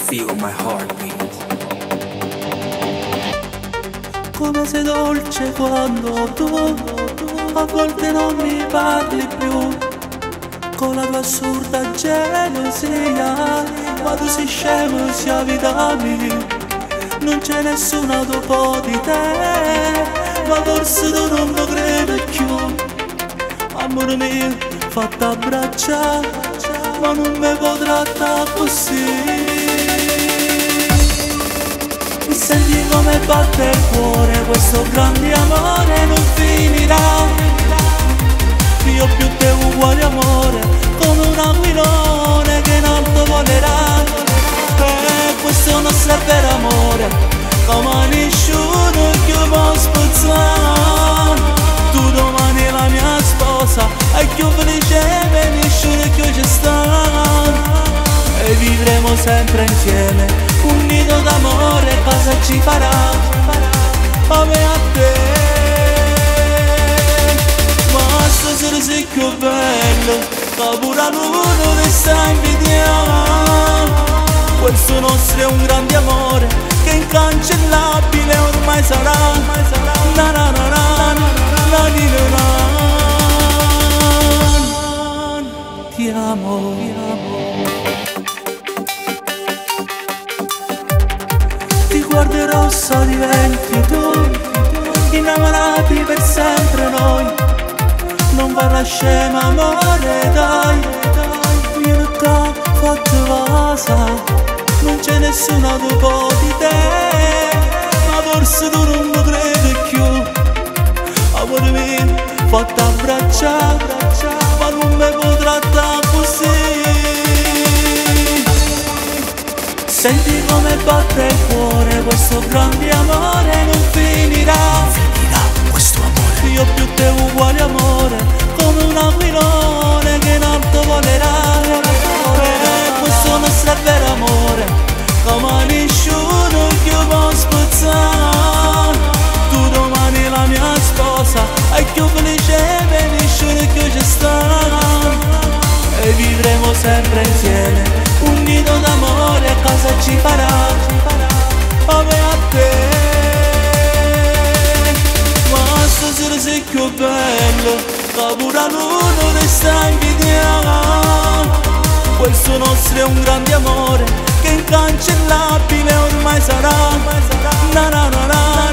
feel my heartbeat. Come sei dolce quando tu a volte non mi parli più, con la tua assurda gelosia, ma tu sei scemo sia vita mia. Non c'è nessuno dopo di te, ma forse tu non lo credi più. Amore mio, fatta abbracciare, ma non mi potrà trattare così. Mi senti come batte il cuore, questo grande amore non finirà. Io più te uguale amore, come un aquilone che in alto volerà. Questo nostro è vero amore, come nessuno che può spozzare. Tu domani la mia sposa, e più felice per nessuno che ci sta. E vivremo sempre insieme, un nido d'amore, cosa ci farà? A me a te. Ma stasera sei più bello, ma pure l'uno ti sta invidiando. Questo nostro è un grande amore che incancellabile ormai sarà. Na na na na, na ni na na. Ti amo, ti amo. Ti guarderò se diventi tu, innamorati per sempre noi. Non va la scema amore dai, vieni qua fatto cosa. Non c'è nessuno dopo di te, ma forse tu non lo credi più. Amore mio, fatta abbracciare, ma non mi potrà trattare così. Senti come batte il cuore, questo grande amore non finirà. Finirà questo amore. Io più te uguale amore, come un aquilone che in alto volerà. Questo nostro è vero amore, come nessuno che può spozzare. Tu domani la mia sposa, e più felice per nessuno che ci sta. E vivremo sempre insieme, un nido d'amore, cosa ci farà? A me a te. Ma stasera sei più bello, ma pure l'uno ti sta invidiando. Questo nostro è un grande amore che incancellabile ormai sarà. Na na na na,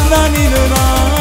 na ni na na.